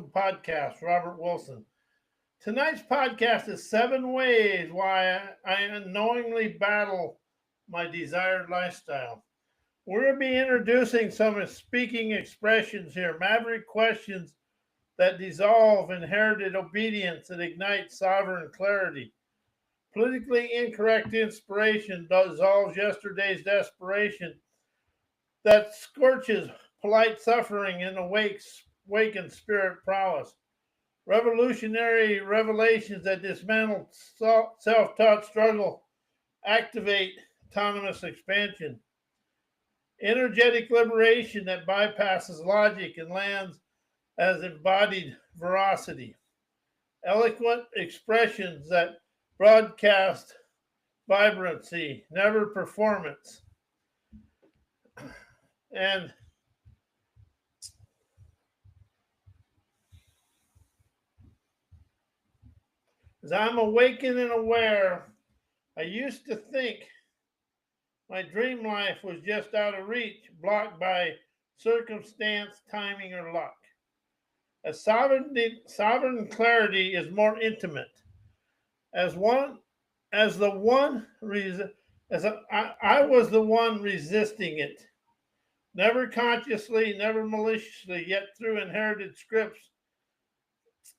podcast, Robert Wilson. Tonight's podcast is 7 ways why I unknowingly battle my desired lifestyle. We're going to be introducing some speaking expressions here, maverick questions that dissolve inherited obedience and ignite sovereign clarity. Politically incorrect inspiration dissolves yesterday's desperation that scorches polite suffering and awakens spirit prowess. Revolutionary revelations that dismantle self-taught struggle activate autonomous expansion. Energetic liberation that bypasses logic and lands as embodied veracity. Eloquent expressions that broadcast vibrancy, never performance. And as I'm awakened and aware, I used to think my dream life was just out of reach, blocked by circumstance, timing, or luck. As sovereign clarity is more intimate. As one, as the one, I was the one resisting it. Never consciously, never maliciously, yet through inherited scripts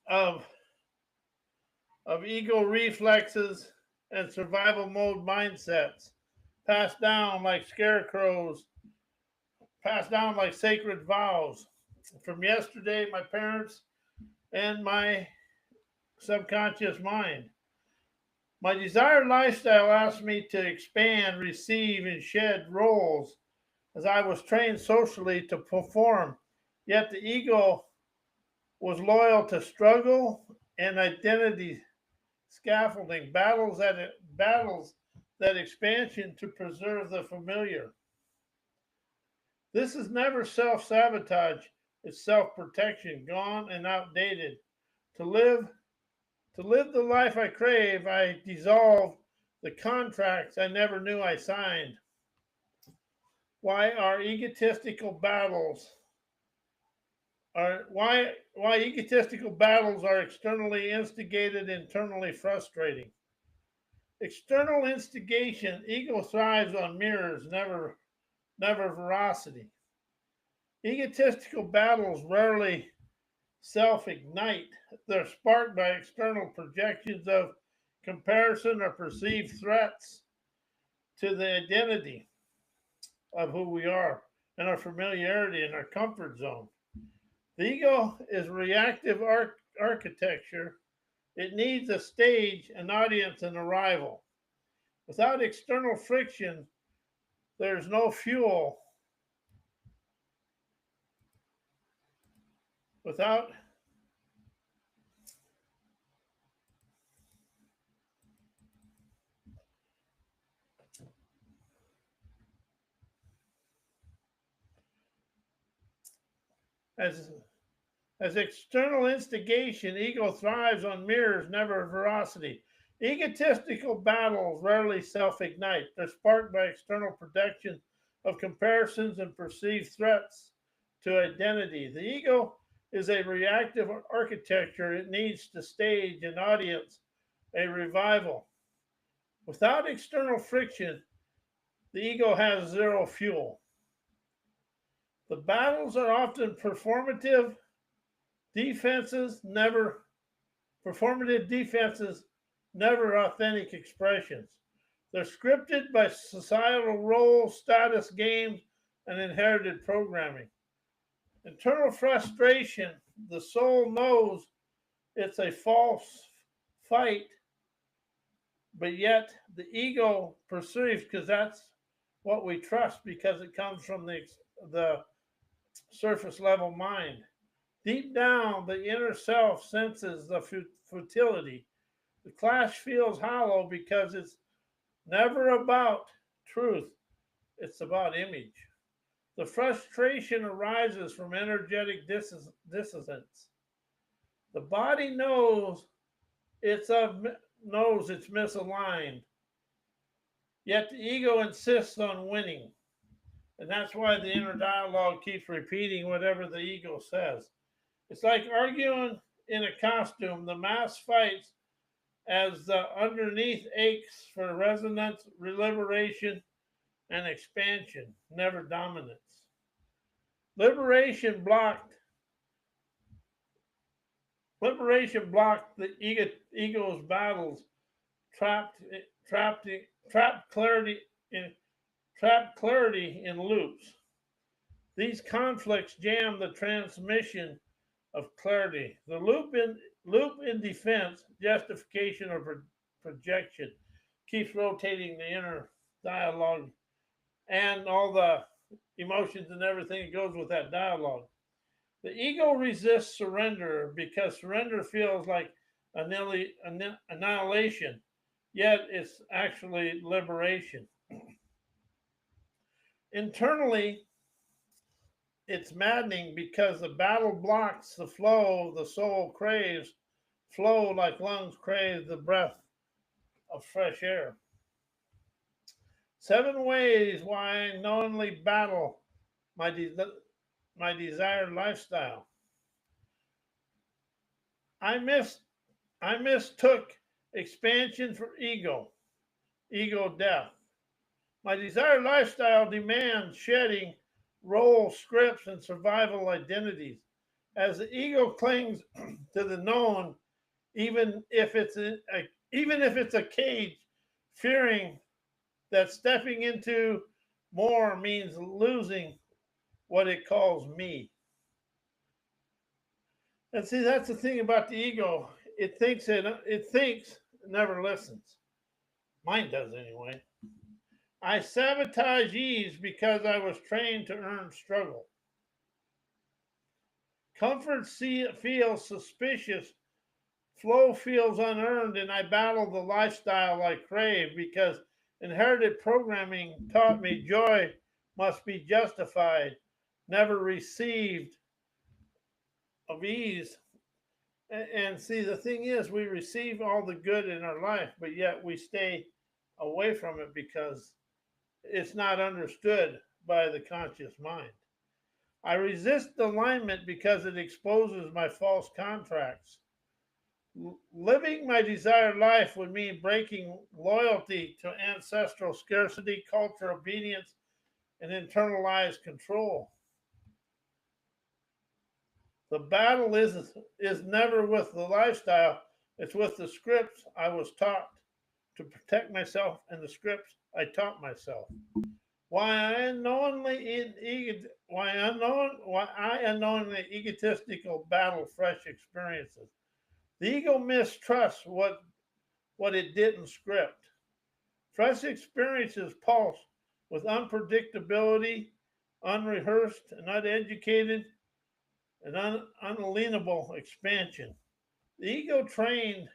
of, of ego reflexes and survival mode mindsets, passed down like scarecrows, passed down like sacred vows from yesterday, my parents, and my subconscious mind. My desired lifestyle asked me to expand, receive, and shed roles as I was trained socially to perform. Yet the ego was loyal to struggle and identity scaffolding, battles that expansion to preserve the familiar. This is never self-sabotage, it's self-protection, gone and outdated. To live to live the life I crave, I dissolve the contracts I never knew I signed. Why are egotistical battles are why egotistical battles are externally instigated, internally frustrating. External instigation, ego thrives on mirrors, never veracity. Egotistical battles rarely self-ignite. They're sparked by external projections of comparison or perceived threats to the identity of who we are and our familiarity and our comfort zone. The ego is reactive architecture. It needs a stage, an audience, and a rival. Without external friction, there's no fuel. Without as as external instigation, ego thrives on mirrors, never veracity. Egotistical battles rarely self-ignite. They're sparked by external projection of comparisons and perceived threats to identity. The ego is a reactive architecture. It needs to stage an audience, a revival. Without external friction, the ego has zero fuel. The battles are often defenses, never performative defenses, never authentic expressions. They're scripted by societal roles, status games, and inherited programming. Internal frustration, the soul knows it's a false fight, but yet the ego perceives because that's what we trust because it comes from the surface level mind. Deep down, the inner self senses the futility. The clash feels hollow because it's never about truth, it's about image. The frustration arises from energetic dissonance. The body knows it's misaligned, yet the ego insists on winning. And that's why the inner dialogue keeps repeating whatever the ego says. It's like arguing in a costume. The mask fights as the underneath aches for resonance, liberation, and expansion, never dominance. Liberation blocked Liberation blocked the ego's battles, trapped trapped trapped clarity in trapped clarity in loops. These conflicts jam the transmission of clarity. The loop in defense, justification, or projection keeps rotating the inner dialogue and all the emotions and everything that goes with that dialogue. The ego resists surrender because surrender feels like annihilation, yet it's actually liberation. Internally, it's maddening because the battle blocks the flow the soul craves, flow like lungs crave the breath of fresh air. 7 ways why I knowingly battle my, my desired lifestyle. I mis I mistook expansion for ego death. My desired lifestyle demands shedding role scripts and survival identities. As the ego clings to the known, even if it's a cage, fearing that stepping into more means losing what it calls me. And see, that's the thing about the ego. It thinks, it never listens. Mine does anyway. I sabotage ease because I was trained to earn struggle. Feels suspicious. Flow feels unearned, and I battle the lifestyle I crave because inherited programming taught me joy must be justified, never received of ease. And see, the thing is, we receive all the good in our life, but yet we stay away from it because it's not understood by the conscious mind. I resist alignment because it exposes my false contracts. Living my desired life would mean breaking loyalty to ancestral scarcity, culture, obedience, and internalized control. The battle is never with the lifestyle, it's with the scripts I was taught to protect myself and the scripts I taught myself. Why I unknowingly egotistical battle fresh experiences. The ego mistrusts what it didn't script. Fresh experiences pulse with unpredictability, unrehearsed and uneducated, and unalienable expansion. The ego trained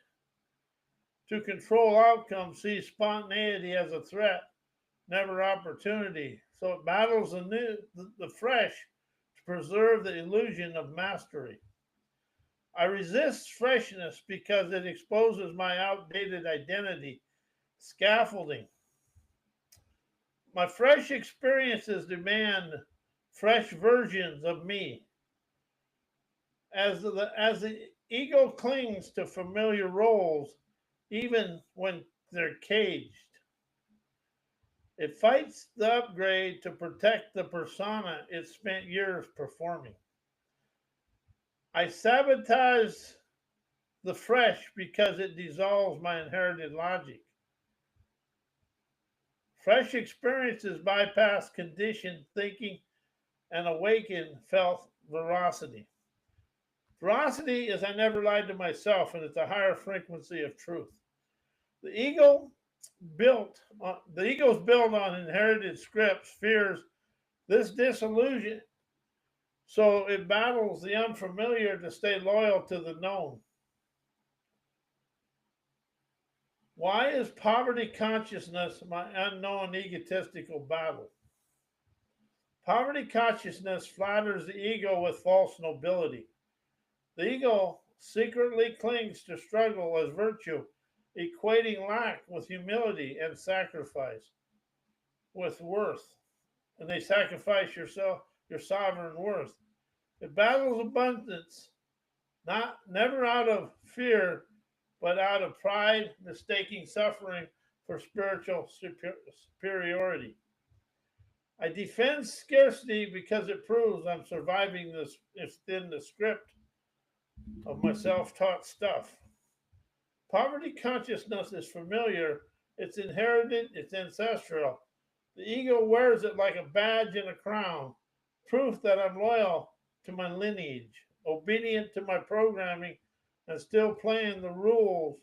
to control outcomes sees spontaneity as a threat, never opportunity. So it battles the fresh to preserve the illusion of mastery. I resist freshness because it exposes my outdated identity, scaffolding. My fresh experiences demand fresh versions of me. As the ego clings to familiar roles, even when they're caged, it fights the upgrade to protect the persona it spent years performing. I sabotage the fresh because it dissolves my inherited logic. Fresh experiences bypass conditioned thinking and awaken felt veracity. Veracity is I never lied to myself, and it's a higher frequency of truth. The ego the ego's built on inherited scripts, fears this disillusion, so it battles the unfamiliar to stay loyal to the known. Why is poverty consciousness my unknown egotistical battle? Poverty consciousness flatters the ego with false nobility. The ego secretly clings to struggle as virtue, equating lack with humility and sacrifice with worth. And they sacrifice your sovereign worth. It battles abundance Never out of fear, but out of pride, mistaking suffering for spiritual superiority. I defend scarcity because it proves I'm surviving this within the script of my self-taught stuff. Poverty consciousness is familiar, it's inherited, it's ancestral. The ego wears it like a badge and a crown, proof that I'm loyal to my lineage, obedient to my programming, and still playing the rules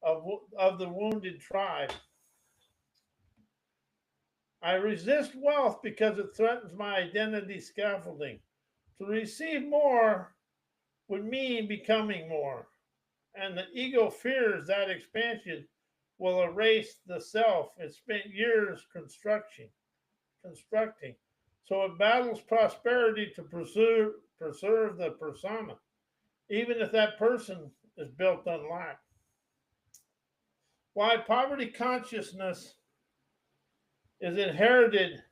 of the wounded tribe. I resist wealth because it threatens my identity scaffolding. To receive more would mean becoming more, and the ego fears that expansion will erase the self it spent years constructing. So it battles prosperity to preserve the persona, even if that person is built on lack. Why poverty consciousness is inherited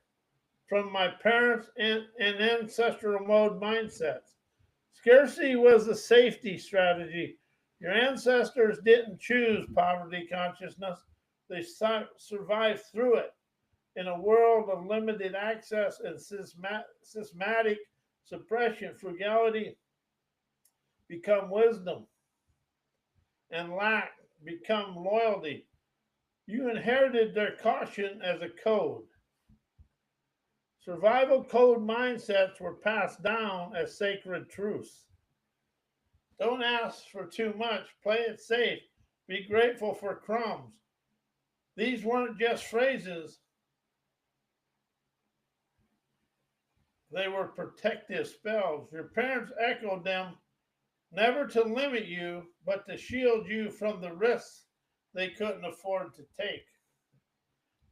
from my parents and ancestral mode mindsets. Scarcity was a safety strategy. Your ancestors didn't choose poverty consciousness, they survived through it. In a world of limited access and systematic suppression, frugality become wisdom, and lack become loyalty. You inherited their caution as a code. Survival code mindsets were passed down as sacred truths. Don't ask for too much, play it safe, be grateful for crumbs. These weren't just phrases, they were protective spells. Your parents echoed them never to limit you, but to shield you from the risks they couldn't afford to take.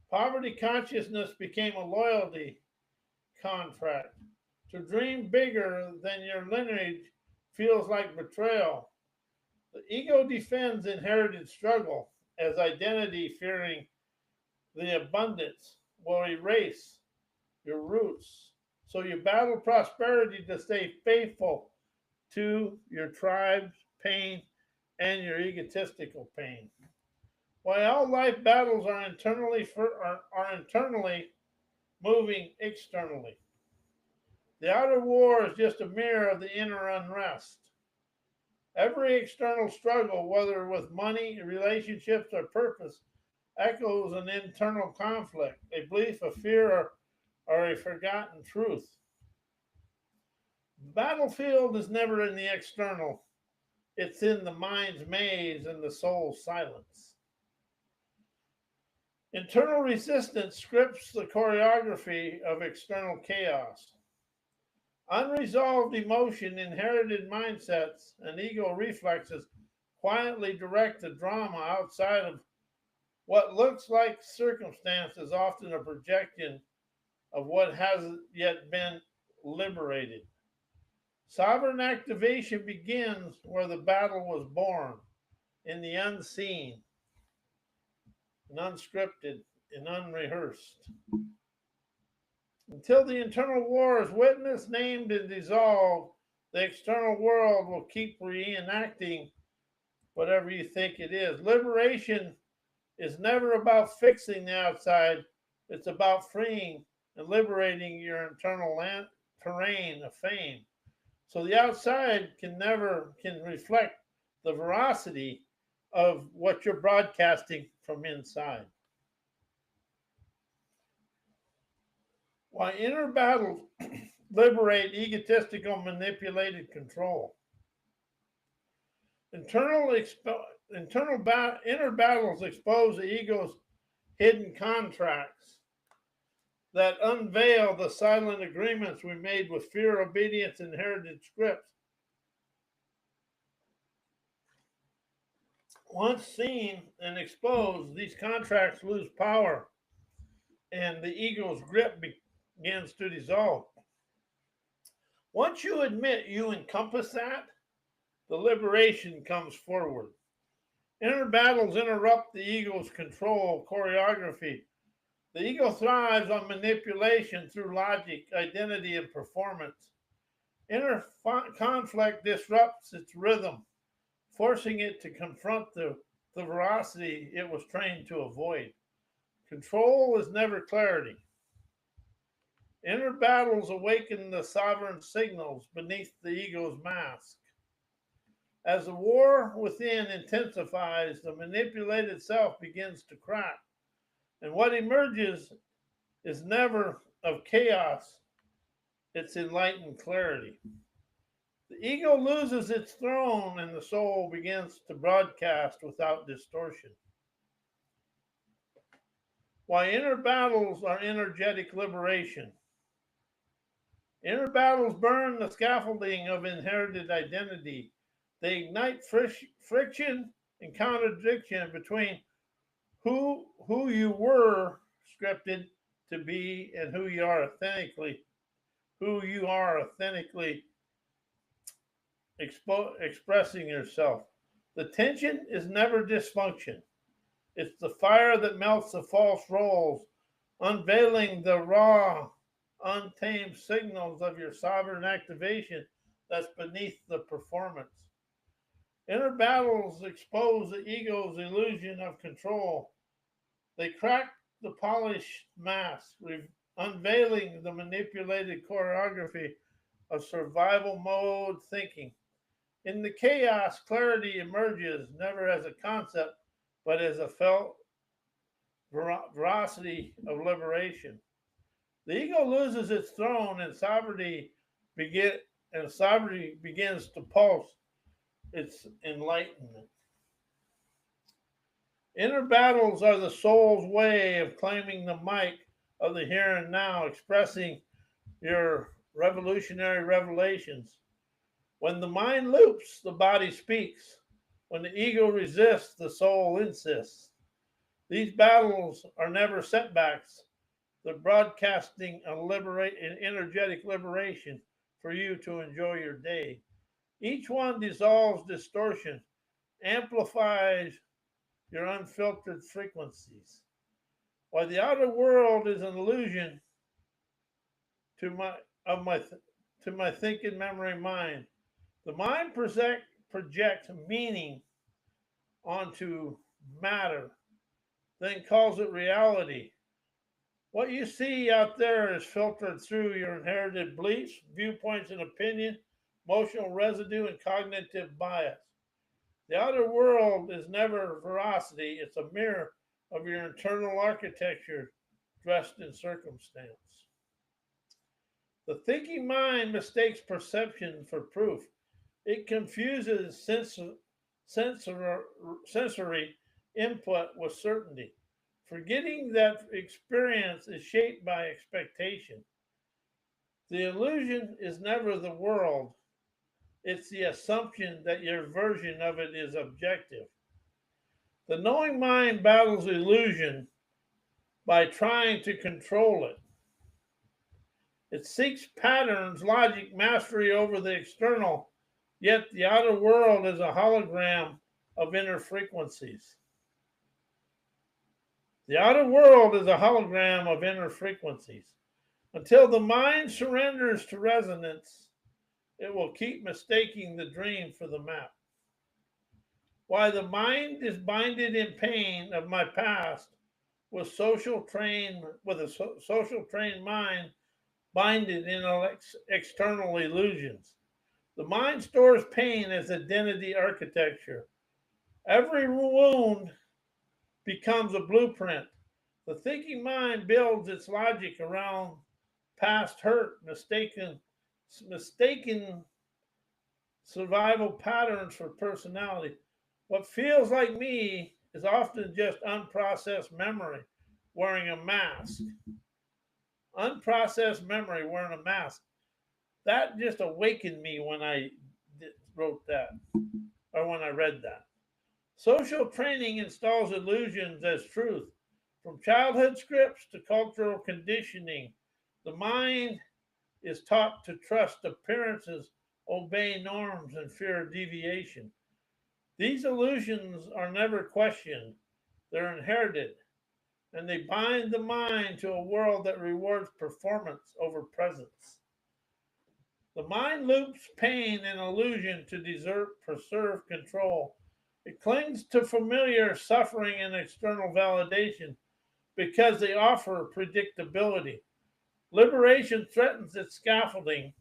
Poverty consciousness became a loyalty contract. To dream bigger than your lineage feels like betrayal. The ego defends inherited struggle as identity, fearing the abundance will erase your roots. So you battle prosperity to stay faithful to your tribe's pain and your egotistical pain. While all life battles are internally moving externally. The outer war is just a mirror of the inner unrest. Every external struggle, whether with money, relationships, or purpose, echoes an internal conflict, a belief, a fear, or a forgotten truth. The battlefield is never in the external, it's in the mind's maze and the soul's silence. Internal resistance scripts the choreography of external chaos. Unresolved emotion, inherited mindsets, and ego reflexes quietly direct the drama outside of what looks like circumstances, often a projection of what hasn't yet been liberated. Sovereign activation begins where the battle was born, in the unseen, and unscripted, and unrehearsed. Until the internal war is witnessed, named, and dissolved, the external world will keep reenacting whatever you think it is. Liberation is never about fixing the outside, it's about freeing and liberating your internal terrain of fame. So the outside can reflect the veracity of what you're broadcasting from inside. Why inner battles liberate egotistical manipulated control. Inner battles expose the ego's hidden contracts that unveil the silent agreements we made with fear, obedience, and inherited scripts. Once seen and exposed, these contracts lose power and the ego's grip begins to dissolve. Once you admit you encompass that, the liberation comes forward. Inner battles interrupt the ego's control choreography. The ego thrives on manipulation through logic, identity, and performance. Inner conflict disrupts its rhythm, forcing it to confront the veracity it was trained to avoid. Control is never clarity. Inner battles awaken the sovereign signals beneath the ego's mask. As the war within intensifies, the manipulated self begins to crack, and what emerges is never of chaos, it's enlightened clarity. The ego loses its throne and the soul begins to broadcast without distortion. Why inner battles are energetic liberation. Inner battles burn the scaffolding of inherited identity. They ignite friction and contradiction between who you were scripted to be and who you are authentically expressing yourself. The tension is never dysfunction. It's the fire that melts the false roles, unveiling the raw, untamed signals of your sovereign activation that's beneath the performance. Inner battles expose the ego's illusion of control. They crack the polished mask, unveiling the manipulated choreography of survival mode thinking. In the chaos, clarity emerges never as a concept, but as a felt veracity of liberation. The ego loses its throne, and sovereignty begins to pulse its enlightenment. Inner battles are the soul's way of claiming the mic of the here and now, expressing your revolutionary revelations. When the mind loops, the body speaks. When the ego resists, the soul insists. These battles are never setbacks. They're broadcasting an energetic liberation for you to enjoy your day. Each one dissolves distortion, amplifies your unfiltered frequencies. While the outer world is an illusion to my thinking memory mind, the mind projects meaning onto matter, then calls it reality. What you see out there is filtered through your inherited beliefs, viewpoints, and opinion, emotional residue, and cognitive bias. The outer world is never veracity, it's a mirror of your internal architecture dressed in circumstance. The thinking mind mistakes perception for proof. It confuses sensory input with certainty, forgetting that experience is shaped by expectation. The illusion is never the world, it's the assumption that your version of it is objective. The knowing mind battles illusion by trying to control it. It seeks patterns, logic, mastery over the external, yet the outer world is a hologram of inner frequencies. The outer world is a hologram of inner frequencies. Until the mind surrenders to resonance, it will keep mistaking the dream for the map. Why the mind is binded in pain of my past with a social trained mind binded in external illusions. The mind stores pain as identity architecture. Every wound becomes a blueprint. The thinking mind builds its logic around past hurt, mistaken survival patterns for personality. What feels like me is often just unprocessed memory wearing a mask. Unprocessed memory wearing a mask. That just awakened me when I wrote that or when I read that. Social training installs illusions as truth. From childhood scripts to cultural conditioning, the mind is taught to trust appearances, obey norms, and fear deviation. These illusions are never questioned, they're inherited, and they bind the mind to a world that rewards performance over presence. The mind loops pain and illusion to preserve control. It clings to familiar suffering and external validation because they offer predictability. Liberation threatens its scaffolding,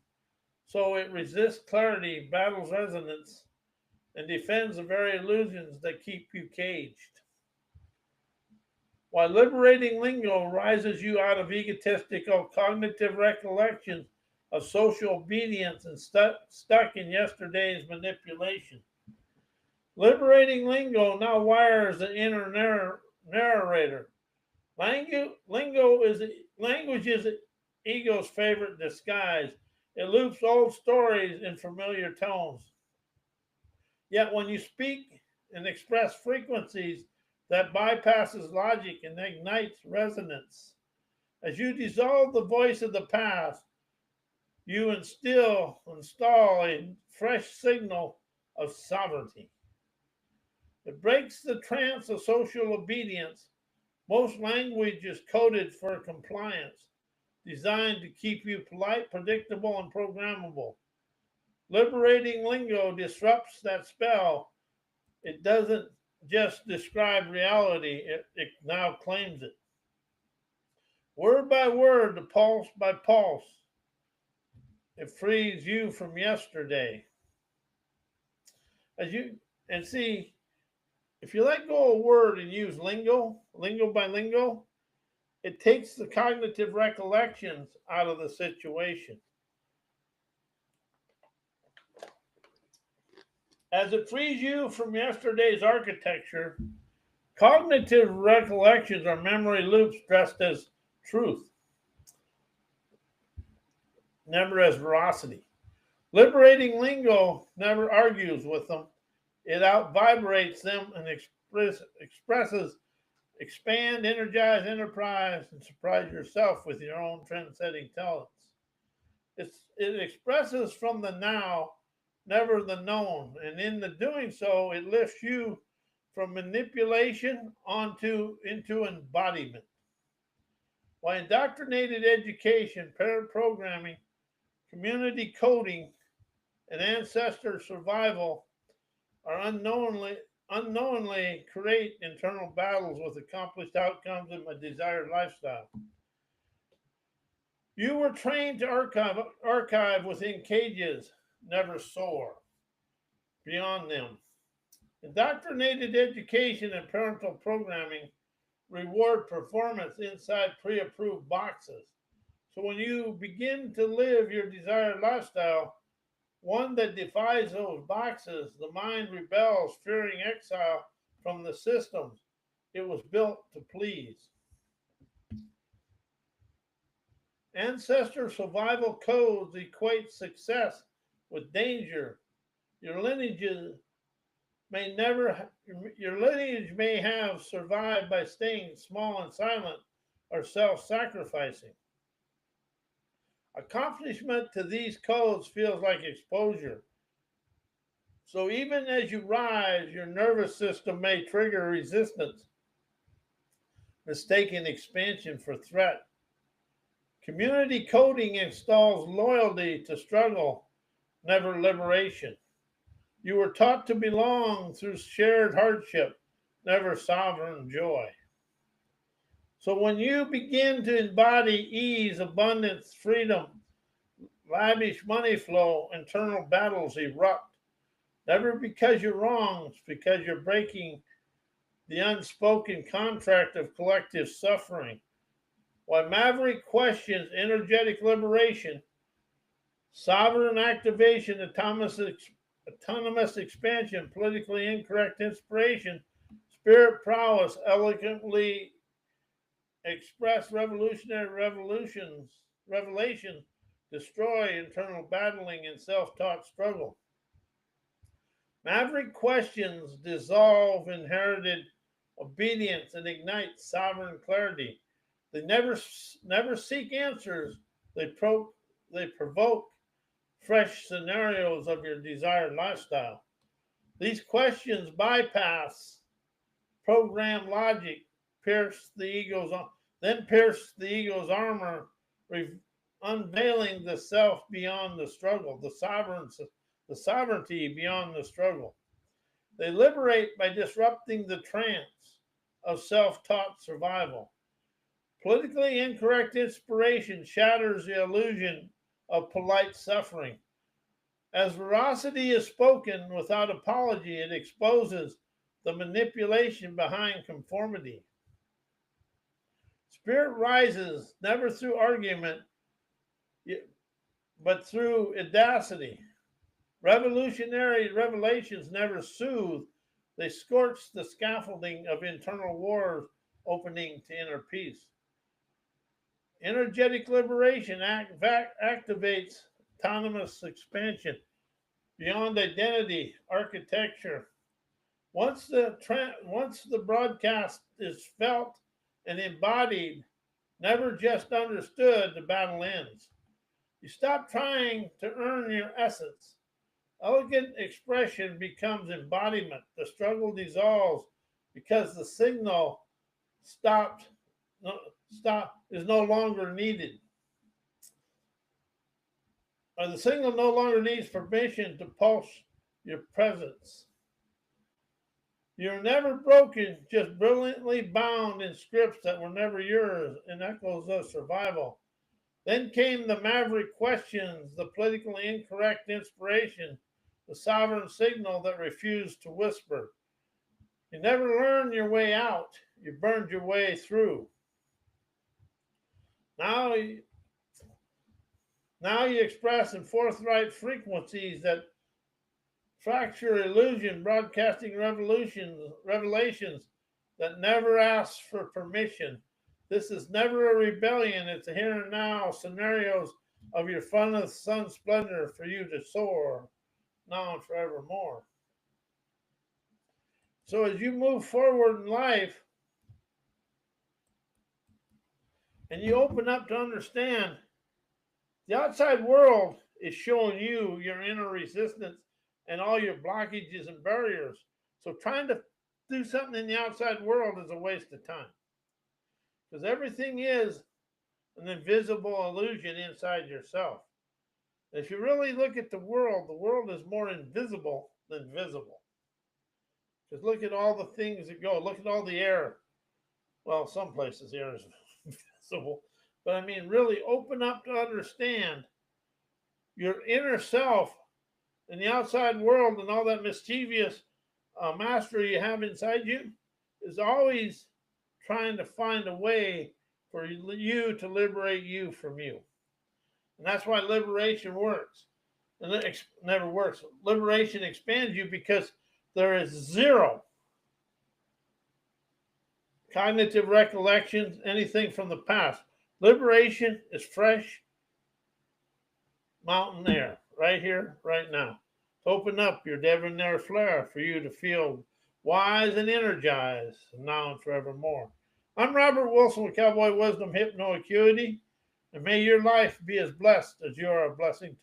so it resists clarity, battles resonance, and defends the very illusions that keep you caged. While liberating lingo rises you out of egotistical cognitive recollections of social obedience and stuck in yesterday's manipulation. Liberating lingo now wires the inner narrator. Language is ego's favorite disguise. It loops old stories in familiar tones. Yet when you speak and express frequencies that bypasses logic and ignites resonance, as you dissolve the voice of the past, you install a fresh signal of sovereignty. It breaks the trance of social obedience. Most language is coded for compliance, designed to keep you polite, predictable, and programmable. Liberating lingo disrupts that spell. It doesn't just describe reality, it now claims it. Word by word, pulse by pulse, it frees you from yesterday. As you and see, if you let go of a word and use lingo by lingo, it takes the cognitive recollections out of the situation. As it frees you from yesterday's architecture, cognitive recollections are memory loops dressed as truth, never as veracity. Liberating lingo never argues with them. It out vibrates them and expresses, expand, energize, enterprise, and surprise yourself with your own trend-setting talents. It expresses from the now, never the known, and in the doing so, it lifts you from manipulation into embodiment. While indoctrinated education, parent programming, community coding, and ancestor survival are unknowingly create internal battles with accomplished outcomes in my desired lifestyle. You were trained to archive within cages, never soar beyond them. Indoctrinated education and parental programming reward performance inside pre approved boxes. So when you begin to live your desired lifestyle, one that defies those boxes, the mind rebels, fearing exile from the systems it was built to please. Ancestor survival codes equate success with danger. Your lineages may never your lineage may have survived by staying small and silent or self-sacrificing. Accomplishment to these codes feels like exposure. So even as you rise, your nervous system may trigger resistance, mistaking expansion for threat. Community coding installs loyalty to struggle, never liberation. You were taught to belong through shared hardship, never sovereign joy. So when you begin to embody ease, abundance, freedom, lavish money flow, internal battles erupt. Never because you're wrong, it's because you're breaking the unspoken contract of collective suffering. While Maverick questions energetic liberation, sovereign activation, autonomous expansion, politically incorrect inspiration, spirit prowess, elegantly express revolutionary revelation, destroy internal battling and self-taught struggle. Maverick questions dissolve inherited obedience and ignite sovereign clarity. They never seek answers. They provoke fresh scenarios of your desired lifestyle. These questions bypass program logic, pierce the ego's armor, unveiling the self beyond the struggle, the sovereignty beyond the struggle. They liberate by disrupting the trance of self-taught survival. Politically incorrect inspiration shatters the illusion of polite suffering. As veracity is spoken without apology, it exposes the manipulation behind conformity. Spirit rises never through argument, but through audacity. Revolutionary revelations never soothe, they scorch the scaffolding of internal wars, opening to inner peace. Energetic liberation activates autonomous expansion beyond identity, architecture. Once the broadcast is felt and embodied, never just understood, the battle ends. You stop trying to earn your essence. Elegant expression becomes embodiment. The struggle dissolves because the signal is no longer needed. Or the signal no longer needs permission to pulse your presence. You're never broken, just brilliantly bound in scripts that were never yours, in echoes of survival. Then came the maverick questions, the politically incorrect inspiration, the sovereign signal that refused to whisper. You never learned your way out, you burned your way through. Now you express in forthright frequencies that fracture illusion, broadcasting revelations that never ask for permission. This is never a rebellion. It's a here and now scenarios of your fun of sun splendor for you to soar now and forevermore. So as you move forward in life and you open up to understand, the outside world is showing you your inner resistance and all your blockages and barriers. So trying to do something in the outside world is a waste of time. Because everything is an invisible illusion inside yourself. If you really look at the world is more invisible than visible. Just look at all the things that go. Look at all the air. Well, some places the air is visible. But I mean, really open up to understand your inner self and the outside world and all that mischievous mastery you have inside you is always trying to find a way for you to liberate you from you. And that's why liberation works. And it never works. Liberation expands you because there is zero cognitive recollections, anything from the past. Liberation is fresh mountain air right here, right now. Open up your debonair flair for you to feel wise and energized now and forevermore. I'm Robert Wilson with Cowboy Wisdom Hypno Acuity, and may your life be as blessed as you are a blessing to me.